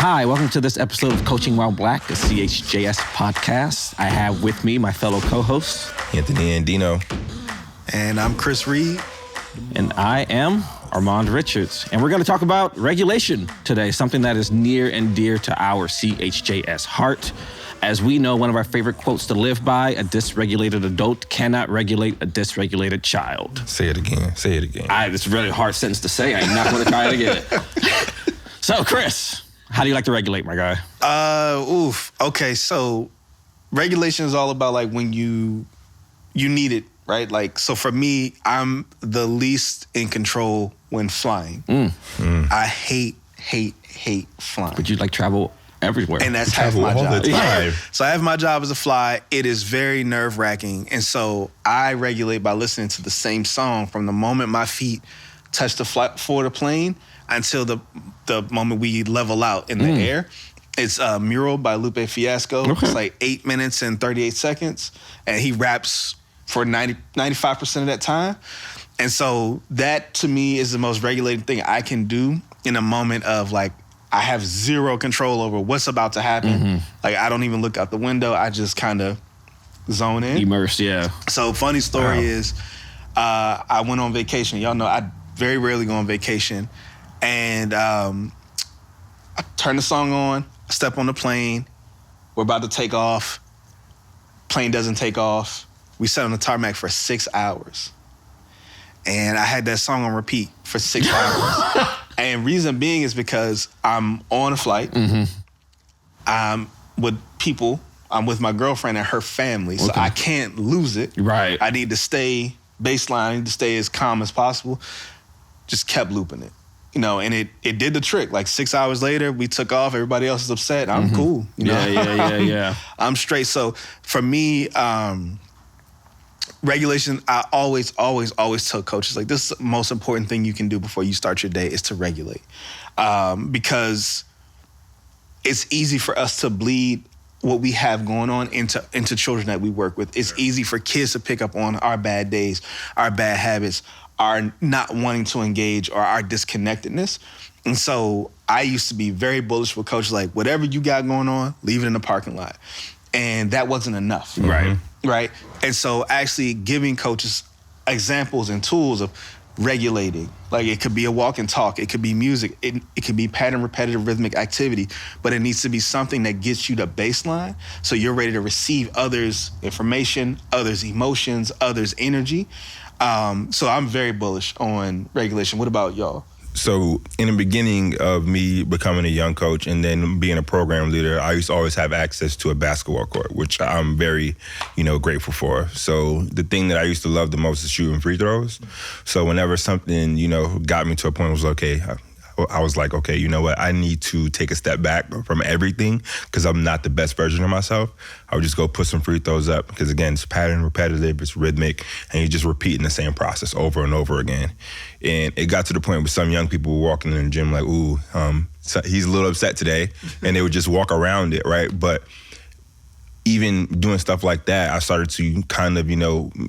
Hi, welcome to this episode of Coaching While Black, a CHJS podcast. I have with me my fellow co-hosts, Anthony and Dino. And I'm Chris Reed. And I am Armond Richards. And we're going to talk about regulation today, something that is near and dear to our CHJS heart. As we know, one of our favorite quotes to live by, a dysregulated adult cannot regulate a dysregulated child. Say it again. Say it again. It's a really hard sentence to say. I'm not going to try it again. So, Chris, how do you like to regulate, my guy? Okay, so regulation is all about like when you need it, right? Like, so for me, I'm the least in control when flying. I hate flying. But you like travel everywhere. And that's half my all job. the time. So I have my job as a fly. It is very nerve-wracking. And so I regulate by listening to the same song from the moment my feet touch the floor of the plane until the moment we level out in the air. It's Mural by Lupe Fiasco. Okay. It's like 8 minutes and 38 seconds. And he raps for 95% of that time. And so that, to me, is the most regulated thing I can do in a moment of, like, I have zero control over what's about to happen. Like, I don't even look out the window. I just kind of zone in. Immersed, yeah. So funny story is I went on vacation. Y'all know I very rarely go on vacation. And I turn the song on, step on the plane. We're about to take off. Plane doesn't take off. We sat on the tarmac for 6 hours. And I had that song on repeat for 6 hours. And reason being is because I'm on a flight. I'm with people. I'm with my girlfriend and her family. So I can't lose it. Right. I need to stay baseline. I need to stay as calm as possible. Just kept looping it. You know, and it did the trick. Like 6 hours later, we took off. Everybody else is upset. I'm cool. You know? Yeah. I'm straight. So for me, regulation, I always tell coaches, like, this is the most important thing you can do before you start your day is to regulate. Because it's easy for us to bleed what we have going on into children that we work with. It's easy for kids to pick up on our bad days, our bad habits, our not wanting to engage, or our disconnectedness. And so I used to be very bullish with coaches, like, whatever you got going on, leave it in the parking lot. And that wasn't enough. Right. And so actually giving coaches examples and tools of regulating, like, it could be a walk and talk, it could be music, it could be pattern, repetitive, rhythmic activity, but it needs to be something that gets you to baseline so you're ready to receive others' information, others' emotions, others' energy. So I'm very bullish on regulation. What about y'all? So in the beginning of me becoming a young coach and then being a program leader, I used to always have access to a basketball court, which I'm very, grateful for. So the thing that I used to love the most is shooting free throws. So whenever something, got me to a point, was okay, I was like, okay, you know what? I need to take a step back from everything because I'm not the best version of myself. I would just go put some free throws up because, again, it's pattern, repetitive, it's rhythmic, and you're just repeating the same process over and over again. And it got to the point where some young people were walking in the gym like, so he's a little upset today, and they would just walk around it, right? But even doing stuff like that, I started to kind of,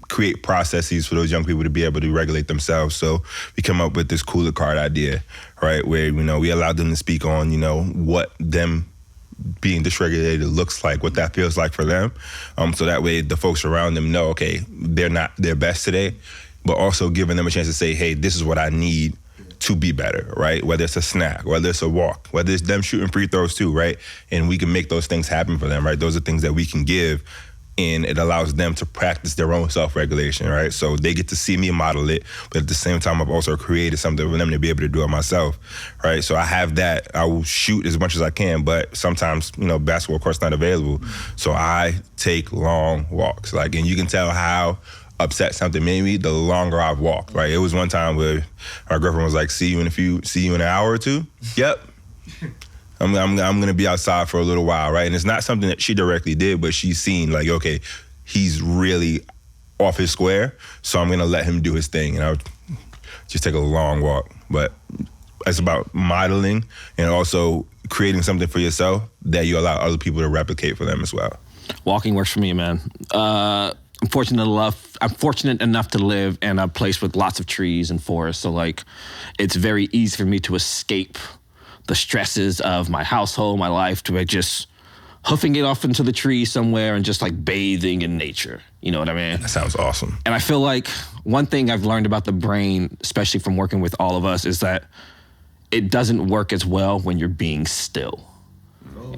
create processes for those young people to be able to regulate themselves. So we come up with this cooler card idea, right? Where, we allowed them to speak on, what them being dysregulated looks like, what that feels like for them. So that way the folks around them know, okay, they're not their best today, but also giving them a chance to say, hey, this is what I need to be better, right? Whether it's a snack, whether it's a walk, whether it's them shooting free throws too, right? And we can make those things happen for them, right? Those are things that we can give, and it allows them to practice their own self-regulation, right? So they get to see me model it, but at the same time, I've also created something for them to be able to do it myself, right? So I have that. I will shoot as much as I can, but sometimes, basketball court's not available. So I take long walks, and you can tell how upset something made me the longer I've walked, right? It was one time where my girlfriend was like, see you in an hour or two? Yep. I'm gonna be outside for a little while, right? And it's not something that she directly did, but she's seen like, okay, he's really off his square, so I'm gonna let him do his thing. And I would just take a long walk. But it's about modeling and also creating something for yourself that you allow other people to replicate for them as well. Walking works for me, man. I'm fortunate enough to live in a place with lots of trees and forests, so like it's very easy for me to escape the stresses of my household, my life, to just hoofing it off into the trees somewhere and just like bathing in nature. You know what I mean? That sounds awesome. And I feel like one thing I've learned about the brain, especially from working with all of us, is that it doesn't work as well when you're being still.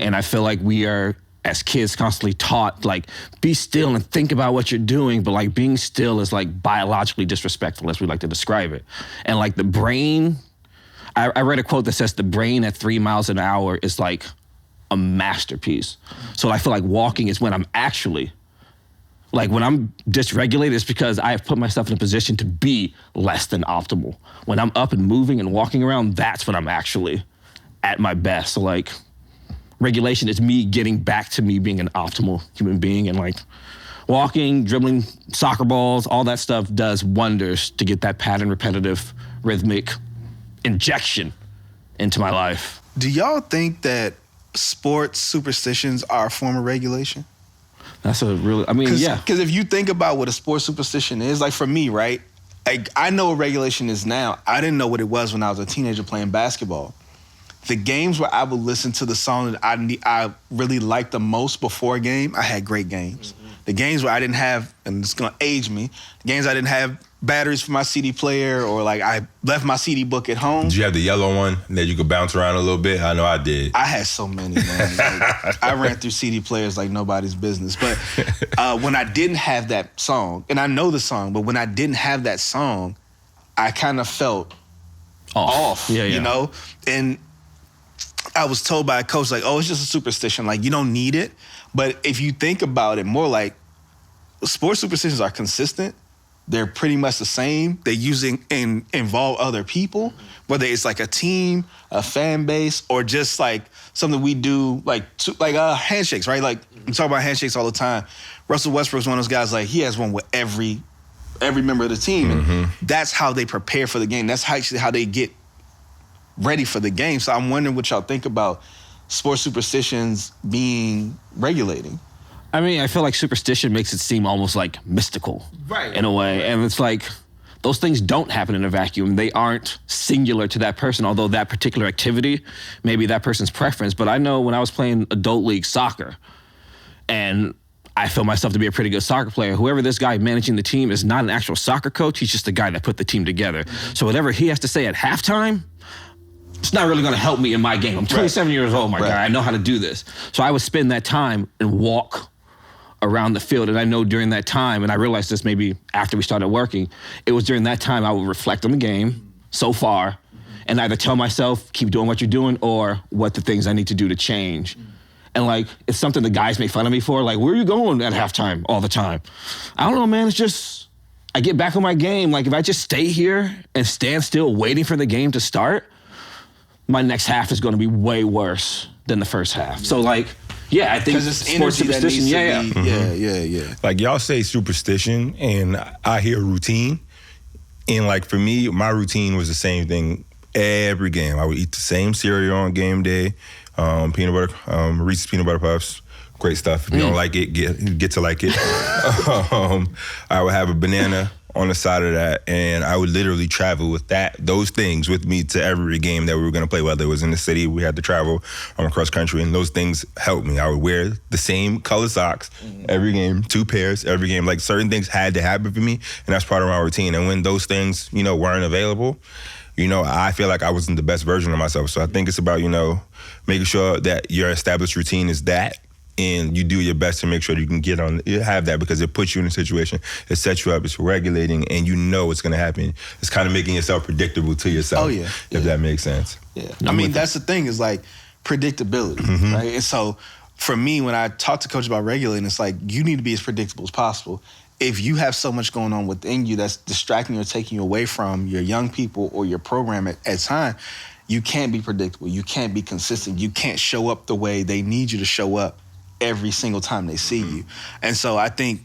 And I feel like we are, as kids, constantly taught, like, be still and think about what you're doing, but like being still is like biologically disrespectful, as we like to describe it. And like the brain, I read a quote that says the brain at 3 miles an hour is like a masterpiece. So I feel like walking is when I'm actually, like when I'm dysregulated, it's because I have put myself in a position to be less than optimal. When I'm up and moving and walking around, that's when I'm actually at my best. So like regulation is me getting back to me being an optimal human being, and like walking, dribbling soccer balls, all that stuff does wonders to get that pattern, repetitive, rhythmic injection into my life. Do y'all think that sports superstitions are a form of regulation? That's a really, I mean, yeah. Because if you think about what a sports superstition is, like for me, right? I know what regulation is now. I didn't know what it was when I was a teenager playing basketball. The games where I would listen to the song that I really liked the most before a game, I had great games. Mm-hmm. The games where I didn't have, and it's gonna age me, the games I didn't have batteries for my CD player, or like I left my CD book at home. Did you have the yellow one that you could bounce around a little bit? I know I did. I had so many, man. Like, I ran through CD players like nobody's business. But when I didn't have that song, and I know the song, but when I didn't have that song, I kind of felt off, yeah. You know? And I was told by a coach, like, oh, it's just a superstition. Like, you don't need it. But if you think about it more, like, sports superstitions are consistent. They're pretty much the same. They involve other people, whether it's like a team, a fan base, or just like something we do, like handshakes, right? Like we talk about handshakes all the time. Russell Westbrook's one of those guys, like he has one with every member of the team. And that's how they prepare for the game. That's actually how they get ready for the game. So I'm wondering what y'all think about sports superstitions being regulating. I mean, I feel like superstition makes it seem almost like mystical, right, in a way. And it's like, those things don't happen in a vacuum. They aren't singular to that person, although that particular activity may be that person's preference. But I know when I was playing adult league soccer, and I feel myself to be a pretty good soccer player, whoever this guy managing the team is not an actual soccer coach. He's just the guy that put the team together. So whatever he has to say at halftime, it's not really going to help me in my game. I'm 27 years old, my guy. I know how to do this. So I would spend that time and walk around the field. And I know during that time, and I realized this maybe after we started working, it was during that time I would reflect on the game so far and either tell myself, keep doing what you're doing, or what the things I need to do to change. And like, it's something the guys make fun of me for. Like, where are you going at halftime all the time? I don't know, man. It's just, I get back on my game. Like, if I just stay here and stand still waiting for the game to start, my next half is going to be way worse than the first half. So like, yeah, I think it's sports superstition. Yeah. Like y'all say superstition, and I hear routine. And like for me, my routine was the same thing every game. I would eat the same cereal on game day, peanut butter, Reese's peanut butter puffs, great stuff. If you don't like it, get to like it. I would have a banana on the side of that, and I would literally travel with those things with me to every game that we were gonna play, whether it was in the city, we had to travel across country, and those things helped me. I would wear the same color socks every game, 2 pairs every game. Like certain things had to happen for me, and that's part of my routine. And when those things, weren't available, I feel like I wasn't the best version of myself. So I think it's about, making sure that your established routine is that, and you do your best to make sure you can have that, because it puts you in a situation, it sets you up, it's regulating, and what's going to happen. It's kind of making yourself predictable to yourself. Oh, yeah. If that makes sense. Yeah. I mean, that's the thing, is like predictability, right? And so for me, when I talk to coaches about regulating, it's like, you need to be as predictable as possible. If you have so much going on within you that's distracting or taking you away from your young people or your program at time, you can't be predictable. You can't be consistent. You can't show up the way they need you to show up every single time they see you. And so I think,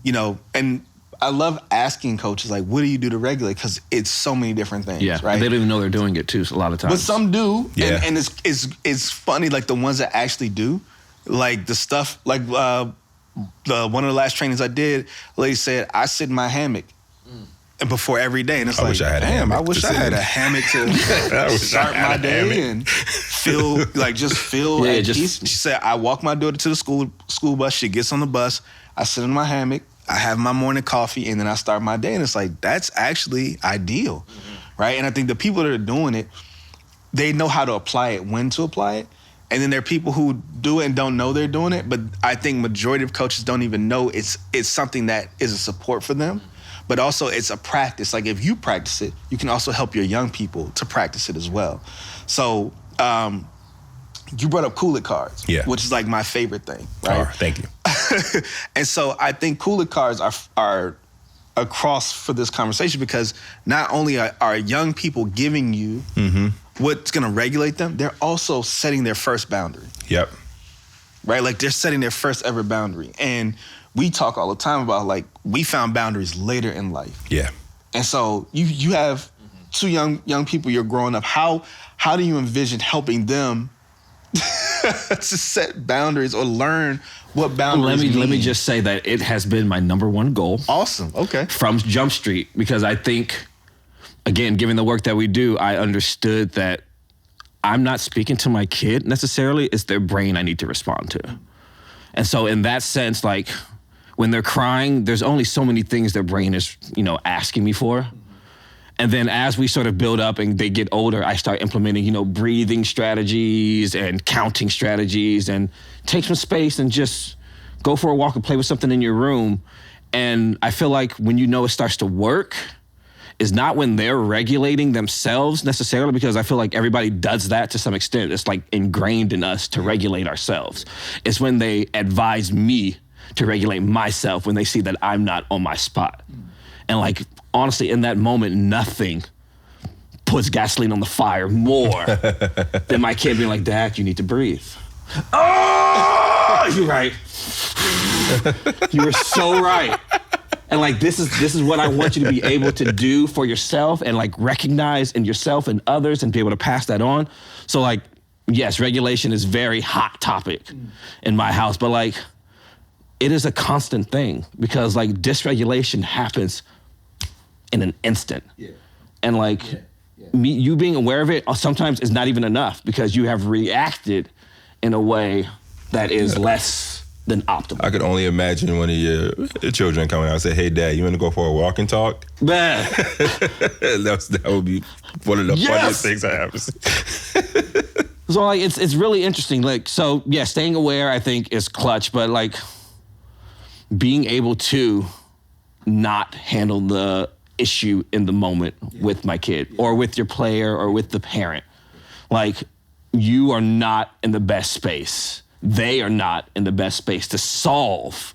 and I love asking coaches, like, what do you do to regulate? Because it's so many different things, right? They don't even know they're doing it too, a lot of times. But some do, yeah. and it's funny, like the ones that actually do, like the stuff, like one of the last trainings I did, a lady said, I sit in my hammock before every day. And it's I wish I had a hammock I wish to I sit had in. a hammock to start my day and feel at peace. She said, I walk my daughter to the school bus. She gets on the bus. I sit in my hammock. I have my morning coffee, and then I start my day. And it's like, that's actually ideal, right? And I think the people that are doing it, they know how to apply it, when to apply it. And then there are people who do it and don't know they're doing it. But I think majority of coaches don't even know it's something that is a support for them. But also it's a practice. Like if you practice it, you can also help your young people to practice it as well. So you brought up Cool It cards, which is like my favorite thing, right? Oh, thank you. And so I think Cool It cards are across for this conversation because not only are young people giving you what's going to regulate them, they're also setting their first boundary. Yep. Right? Like they're setting their first ever boundary. And we talk all the time about like we found boundaries later in life. Yeah. And so you have two young people you're growing up. How do you envision helping them to set boundaries or learn what boundaries mean? Let me just say that it has been my number one goal. Awesome. Okay. From Jump Street, because I think, again, given the work that we do, I understood that I'm not speaking to my kid necessarily. It's their brain I need to respond to. And so in that sense, like when they're crying, there's only so many things their brain is, asking me for. And then as we sort of build up and they get older, I start implementing, breathing strategies and counting strategies and take some space and just go for a walk and play with something in your room. And I feel like when it starts to work is not when they're regulating themselves necessarily, because I feel like everybody does that to some extent. It's like ingrained in us to regulate ourselves. It's when they advise me to regulate myself when they see that I'm not on my spot. And like, honestly, in that moment, nothing puts gasoline on the fire more than my kid being like, Dad, you need to breathe. Oh, you're right. You were so right. And like, this is what I want you to be able to do for yourself and like recognize in yourself and others and be able to pass that on. So like, yes, regulation is very hot topic in my house, but like, it is a constant thing because like dysregulation happens in an instant. Yeah. And like you being aware of it sometimes is not even enough because you have reacted in a way that is less than optimal. I could only imagine one of your children coming out and say, hey, Dad, you want to go for a walk and talk? Man. that would be one of the funniest things I ever seen. So like it's really interesting. Like, so yeah, staying aware I think is clutch, but like being able to not handle the issue in the moment with my kid or with your player or with the parent. Like you are not in the best space. They are not in the best space to solve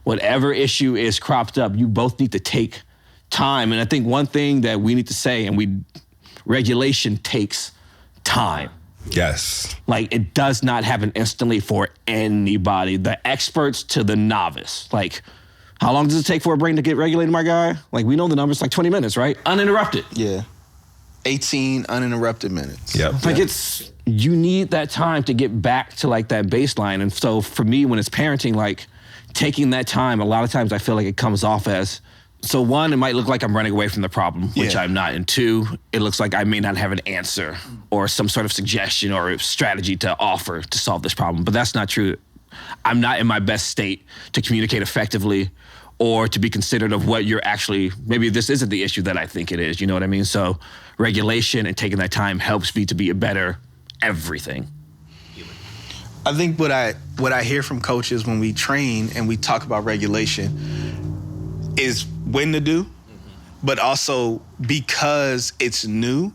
whatever issue is cropped up. You both need to take time. And I think one thing that we need to say, regulation takes time. Yes. Like it does not happen instantly for anybody, the experts to the novice. Like how long does it take for a brain to get regulated, my guy? Like we know the numbers, like 20 minutes, right? Uninterrupted. Yeah. 18 uninterrupted minutes. Yep. Like you need that time to get back to like that baseline. And so for me, when it's parenting, like taking that time, a lot of times I feel like it comes off as, so one, it might look like I'm running away from the problem, which I'm not. And two, it looks like I may not have an answer or some sort of suggestion or strategy to offer to solve this problem. But that's not true. I'm not in my best state to communicate effectively or to be considerate of what you're actually, maybe this isn't the issue that I think it is, you know what I mean? So regulation and taking that time helps me to be a better everything. I think what I hear from coaches when we train and we talk about regulation is when to do, but also because it's new,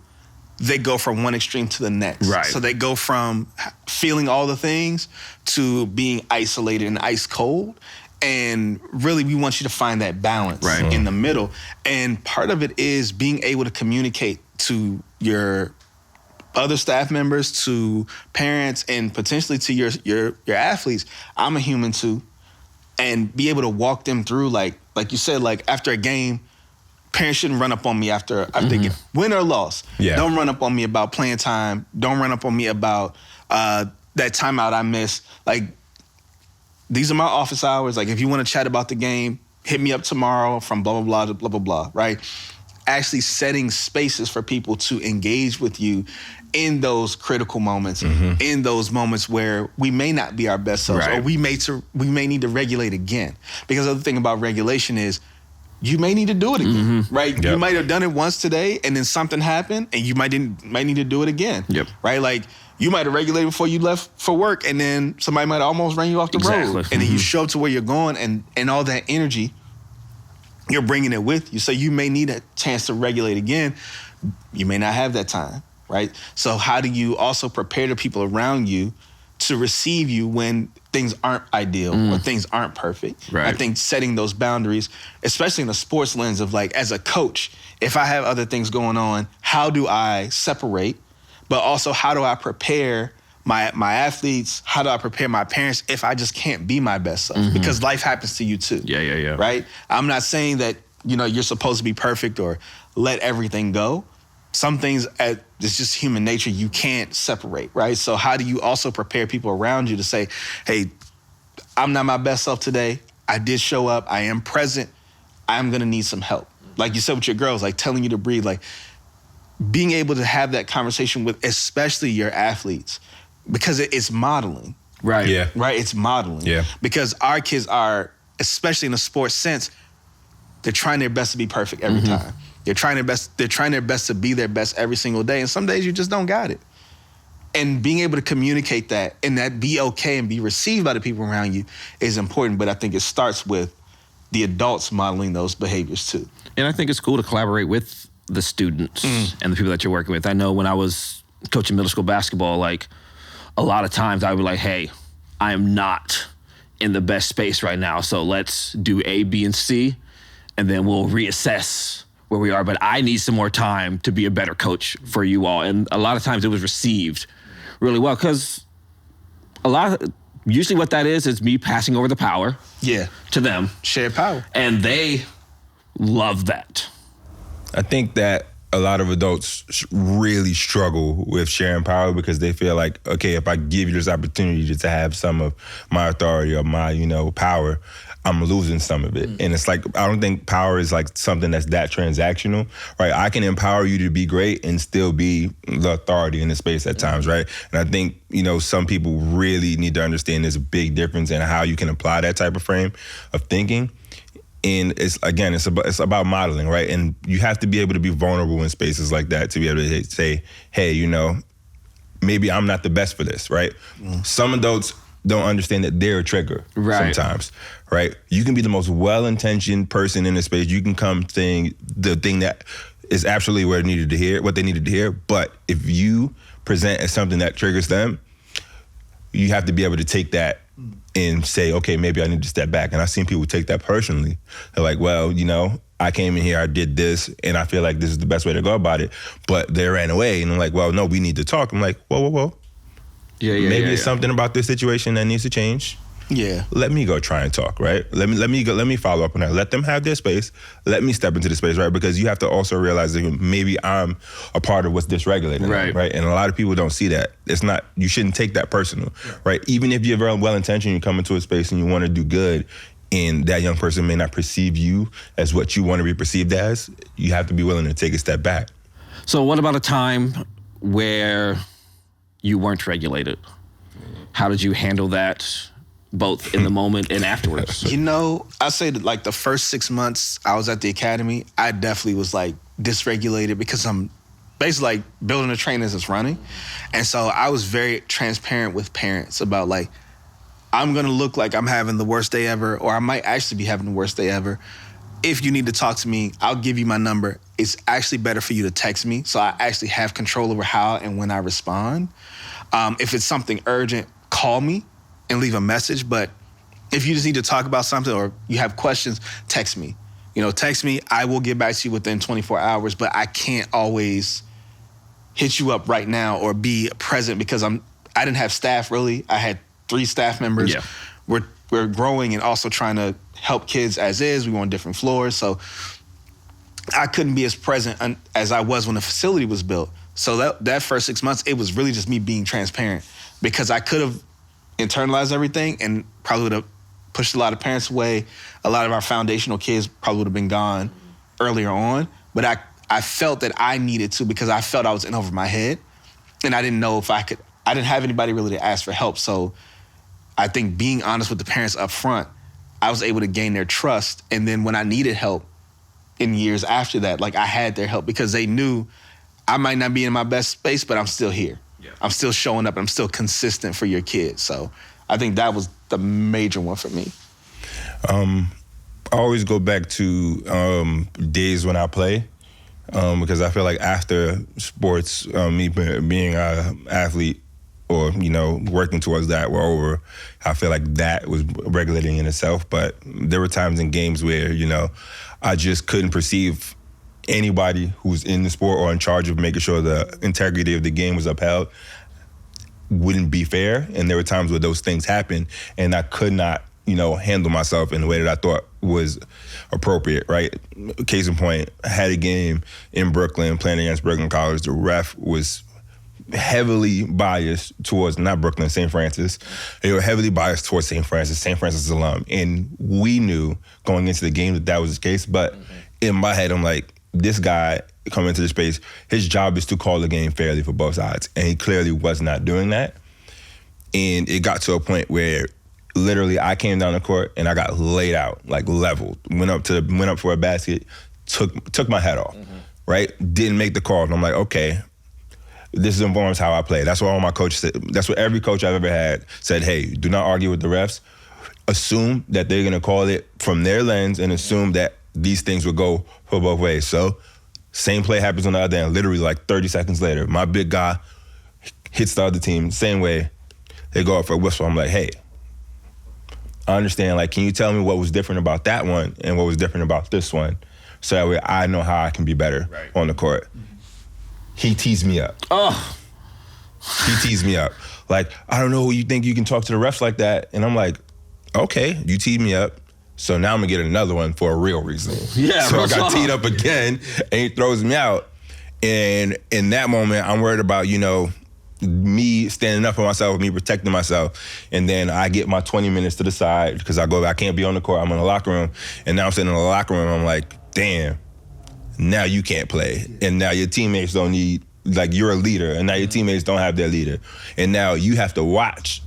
they go from one extreme to the next. Right. So they go from feeling all the things to being isolated and ice cold. And really, we want you to find that balance in the middle. And part of it is being able to communicate to your other staff members, to parents, and potentially to your athletes. I'm a human too. And be able to walk them through, like you said, like after a game, parents shouldn't run up on me after game, win or loss. Yeah. Don't run up on me about playing time. Don't run up on me about that timeout I missed. Like, these are my office hours. Like, if you want to chat about the game, hit me up tomorrow from blah, blah, blah to blah, blah, blah, right? Actually setting spaces for people to engage with you in those critical moments, in those moments where we may not be our best selves, or we may need to regulate again. Because the other thing about regulation is you may need to do it again, right? Yep. You might have done it once today, and then something happened, and you might need to do it again, right? Like you might have regulated before you left for work, and then somebody might almost ran you off the road, and then you show up to where you're going, and all that energy, you're bringing it with you. So you may need a chance to regulate again. You may not have that time, right? So how do you also prepare the people around you to receive you when things aren't ideal or things aren't perfect? Right. I think setting those boundaries, especially in the sports lens of like, as a coach, if I have other things going on, how do I separate? But also, how do I prepare my athletes? How do I prepare my parents if I just can't be my best self? Because life happens to you too. Yeah. Right? I'm not saying that, you're supposed to be perfect or let everything go. Some things, it's just human nature, you can't separate, right? So how do you also prepare people around you to say, hey, I'm not my best self today. I did show up. I am present. I'm going to need some help. Like you said with your girls, like telling you to breathe, like being able to have that conversation with especially your athletes, because it's modeling. Right. Yeah. Right? It's modeling. Yeah. Because our kids are, especially in a sports sense, they're trying their best to be perfect every time. They're trying their best to be their best every single day. And some days you just don't got it. And being able to communicate that and that be okay and be received by the people around you is important. But I think it starts with the adults modeling those behaviors too. And I think it's cool to collaborate with the students and the people that you're working with. I know when I was coaching middle school basketball, like a lot of times I would be like, hey, I am not in the best space right now. So let's do A, B, and C, and then we'll reassess where we are. But I need some more time to be a better coach for you all. And a lot of times it was received really well, because usually what that is me passing over the power to them. Shared power. And they love that. I think that a lot of adults really struggle with sharing power because they feel like, okay, if I give you this opportunity to have some of my authority or my, power, I'm losing some of it. And it's like, I don't think power is like something that's that transactional, right? I can empower you to be great and still be the authority in the space at times, right? And I think, some people really need to understand there's a big difference in how you can apply that type of frame of thinking. And it's about modeling, right? And you have to be able to be vulnerable in spaces like that to be able to say, hey, maybe I'm not the best for this, right? Some adults don't understand that they're a trigger sometimes, right? You can be the most well-intentioned person in the space. You can come saying the thing that is absolutely what they needed to hear. But if you present as something that triggers them, you have to be able to take that and say, okay, maybe I need to step back. And I've seen people take that personally. They're like, well, I came in here, I did this, and I feel like this is the best way to go about it. But they ran away, and I'm like, well, no, we need to talk. I'm like, whoa. Maybe it's something about this situation that needs to change. Yeah. Let me go try and talk, right? Let me follow up on that. Let them have their space. Let me step into the space, right? Because you have to also realize that maybe I'm a part of what's dysregulated, right? And a lot of people don't see that. It's not, you shouldn't take that personal, right? Even if you're very well-intentioned, you come into a space and you want to do good, and that young person may not perceive you as what you want to be perceived as, you have to be willing to take a step back. So what about a time where you weren't regulated? How did you handle that, both in the moment and afterwards? I say that like the first 6 months I was at the academy, I definitely was like dysregulated because I'm basically like building a train as it's running. And so I was very transparent with parents about like, I'm gonna look like I'm having the worst day ever, or I might actually be having the worst day ever. If you need to talk to me, I'll give you my number. It's actually better for you to text me, so I actually have control over how and when I respond. If it's something urgent, call me and leave a message. But if you just need to talk about something or you have questions, text me. Text me. I will get back to you within 24 hours, but I can't always hit you up right now or be present because I didn't have staff really. I had 3 staff members. Yeah. We're growing and also trying to help kids as is. We were on different floors. So I couldn't be as present as I was when the facility was built. So that first 6 months, it was really just me being transparent because I could have internalized everything and probably would have pushed a lot of parents away. A lot of our foundational kids probably would have been gone earlier on. But I felt that I needed to because I felt I was in over my head. And I didn't know if I could. I didn't have anybody really to ask for help. So I think being honest with the parents up front, I was able to gain their trust. And then when I needed help in years after that, like I had their help because they knew I might not be in my best space, but I'm still here. Yeah. I'm still showing up. I'm still consistent for your kids. So I think that was the major one for me. I always go back to days when I play because I feel like after sports, me being an athlete or, working towards that were over, I feel like that was regulating in itself. But there were times in games where, I just couldn't perceive anybody who's in the sport or in charge of making sure the integrity of the game was upheld wouldn't be fair. And there were times where those things happened and I could not, handle myself in the way that I thought was appropriate, right? Case in point, I had a game in Brooklyn playing against Brooklyn College. The ref was heavily biased towards, not Brooklyn, St. Francis. They were heavily biased towards St. Francis alum. And we knew going into the game that was the case. But in my head, I'm like, this guy coming into the space, his job is to call the game fairly for both sides. And he clearly was not doing that. And it got to a point where literally I came down the court and I got laid out, like leveled. Went up for a basket, took my head off, right? Didn't make the call. And I'm like, okay, this informs how I play. That's what all my coaches said. That's what every coach I've ever had said, hey, do not argue with the refs. Assume that they're gonna call it from their lens and assume that these things will go for both ways. So same play happens on the other end, literally like 30 seconds later. My big guy hits the other team, same way. They go up for a whistle. I'm like, hey, I understand, like, can you tell me what was different about that one and what was different about this one? So that way I know how I can be better on the court. He teased me up. Oh. He teased me up. Like, I don't know, you think you can talk to the refs like that? And I'm like, okay, you teed me up. So now I'm gonna get another one for a real reason. Yeah, so I got teed up again and he throws me out. And in that moment, I'm worried about, me standing up for myself, me protecting myself. And then I get my 20 minutes to the side because I can't be on the court, I'm in the locker room. And now I'm sitting in the locker room, I'm like, damn, now you can't play. And now your teammates don't need, like, you're a leader, and now your teammates don't have their leader. And now you have to watch,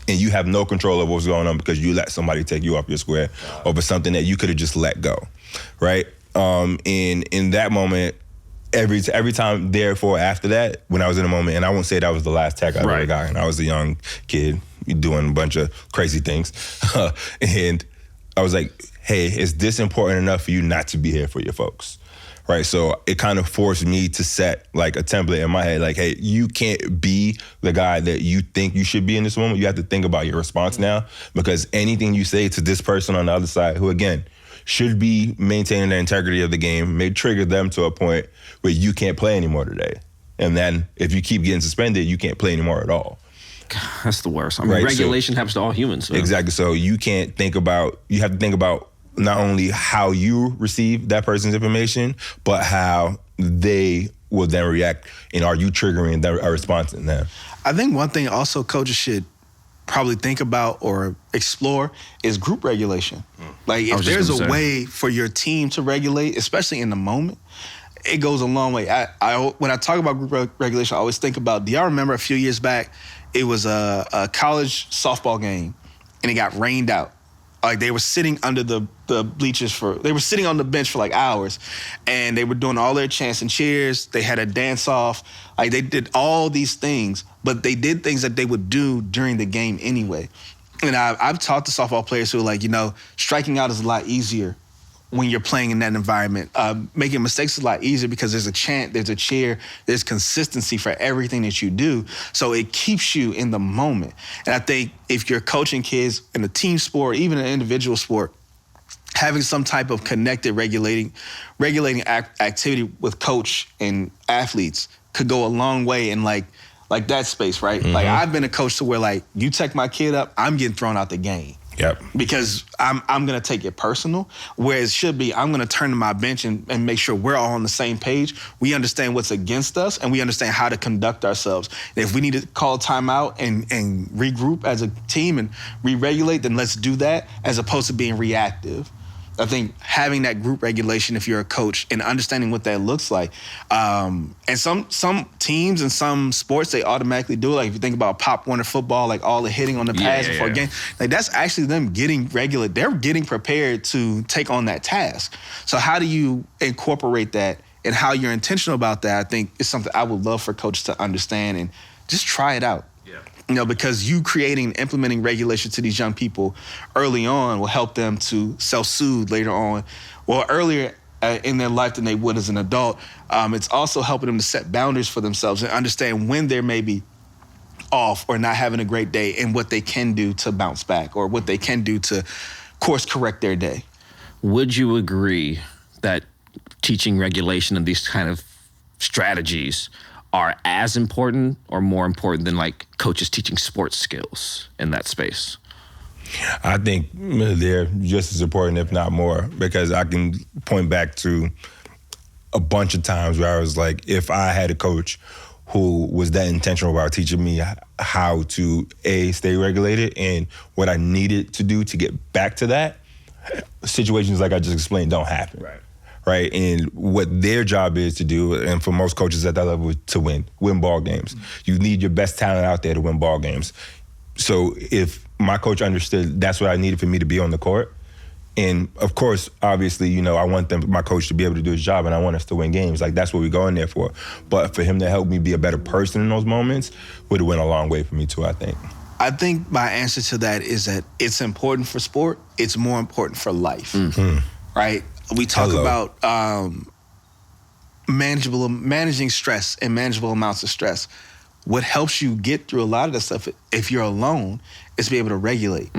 and you have no control of what's going on because you let somebody take you off your square over something that you could have just let go, right? In that moment, every time, therefore, after that, when I was in a moment, and I won't say that was the last tech I ever got, and I was a young kid doing a bunch of crazy things, and I was like, hey, is this important enough for you not to be here for your folks? Right, so it kind of forced me to set like a template in my head, like, hey, you can't be the guy that you think you should be in this moment. You have to think about your response now, because anything you say to this person on the other side, who again should be maintaining the integrity of the game, may trigger them to a point where you can't play anymore today. And then if you keep getting suspended, you can't play anymore at all. God, that's the worst. I mean, regulation happens to all humans. So. Exactly. So you have to think about not only how you receive that person's information, but how they will then react, and are you triggering a response in them? I think one thing also coaches should probably think about or explore is group regulation. Like, if there's a way for your team to regulate, especially in the moment, it goes a long way. When I talk about group regulation, I always think about, do y'all remember a few years back, it was a college softball game, and it got rained out. Like, they were sitting under the bleachers they were sitting on the bench for like hours, and they were doing all their chants and cheers. They had a dance off. Like, they did all these things, but they did things that they would do during the game anyway. And I've talked to softball players who are like, striking out is a lot easier when you're playing in that environment. Making mistakes is a lot easier because there's a chant, there's a cheer, there's consistency for everything that you do. So it keeps you in the moment. And I think if you're coaching kids in a team sport, even an individual sport, having some type of connected regulating activity with coach and athletes could go a long way in like that space, right? Mm-hmm. Like, I've been a coach to where, like, you tech my kid up, I'm getting thrown out the game. Yep. Because I'm going to take it personal, whereas it should be I'm going to turn to my bench and make sure we're all on the same page. We understand what's against us, and we understand how to conduct ourselves. And if we need to call timeout and regroup as a team and re-regulate, then let's do that, as opposed to being reactive. I think having that group regulation, if you're a coach, and understanding what that looks like. And some teams and some sports, they automatically do it. Like if you think about Pop Warner football, like all the hitting on the pads before a game, like that's actually them getting regular. They're getting prepared to take on that task. So how do you incorporate that, and how you're intentional about that, I think is something I would love for coaches to understand and just try it out. Because you creating and implementing regulation to these young people early on will help them to self-soothe later on, or earlier in their life than they would as an adult. It's also helping them to set boundaries for themselves and understand when they're maybe off or not having a great day, and what they can do to bounce back, or what they can do to course correct their day. Would you agree that teaching regulation and these kind of strategies are as important or more important than like coaches teaching sports skills in that space? I think they're just as important, if not more, because I can point back to a bunch of times where I was like, if I had a coach who was that intentional about teaching me how to, A, stay regulated and what I needed to do to get back to that, situations like I just explained don't happen. Right? And what their job is to do, and for most coaches at that level, is to win ball games. You need your best talent out there to win ball games. So if my coach understood that's what I needed for me to be on the court, and of course, obviously, I want my coach to be able to do his job, and I want us to win games. Like, that's what we go in there for. But for him to help me be a better person in those moments would have went a long way for me too, I think. I think my answer to that is that it's important for sport. It's more important for life, right? We talk about managing stress and manageable amounts of stress. What helps you get through a lot of that stuff, if you're alone, is to be able to regulate,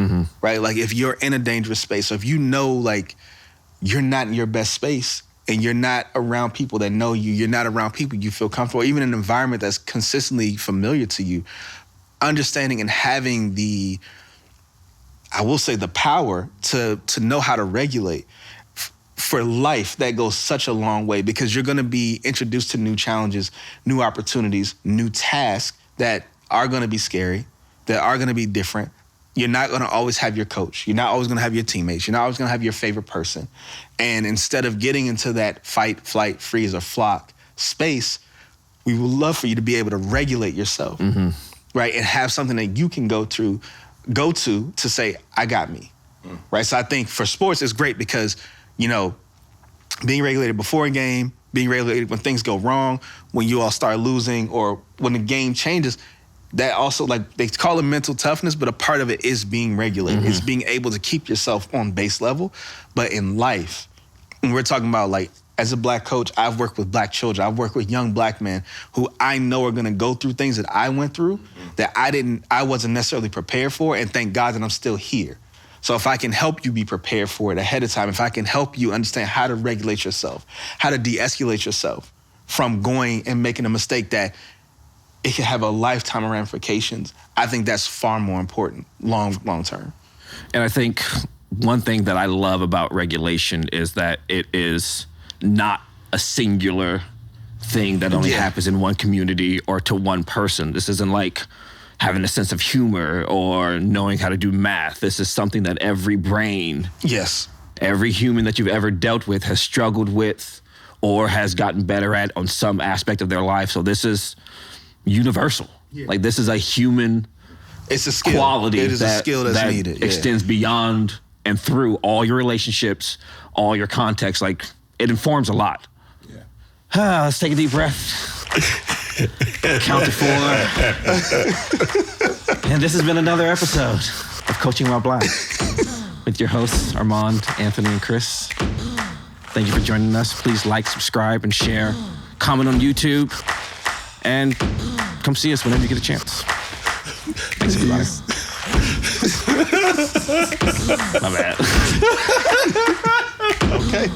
right? Like if you're in a dangerous space, or if you know like you're not in your best space, and you're not around people that know you, you're not around people you feel comfortable, or even an environment that's consistently familiar to you, understanding and having the power to know how to regulate for life, that goes such a long way, because you're going to be introduced to new challenges, new opportunities, new tasks that are going to be scary, that are going to be different. You're not going to always have your coach. You're not always going to have your teammates. You're not always going to have your favorite person. And instead of getting into that fight, flight, freeze, or flock space, we would love for you to be able to regulate yourself, right? And have something that you can go to say, I got me, right? So I think for sports, it's great because being regulated before a game, being regulated when things go wrong, when you all start losing, or when the game changes, that also, like, they call it mental toughness, but a part of it is being regulated. It's being able to keep yourself on base level. But in life, and we're talking about, like, as a Black coach, I've worked with Black children. I've worked with young Black men who I know are gonna go through things that I went through that I wasn't necessarily prepared for, and thank God that I'm still here. So if I can help you be prepared for it ahead of time, if I can help you understand how to regulate yourself, how to de-escalate yourself from going and making a mistake that it can have a lifetime of ramifications, I think that's far more important long term. And I think one thing that I love about regulation is that it is not a singular thing that only happens in one community or to one person. This isn't like having a sense of humor or knowing how to do math. This is something that every brain, every human that you've ever dealt with has struggled with or has gotten better at on some aspect of their life. So this is universal. Like, this is a human quality. It is a skill that's needed. Extends beyond and through all your relationships, all your contexts. Like, it informs a lot. Let's take a deep breath. Count to 4. And this has been another episode of Coaching While Black with your hosts, Armond, Anthony, and Chris. Thank you for joining us. Please like, subscribe, and share. Comment on YouTube. And come see us whenever you get a chance. Thanks, everybody. My bad. Okay.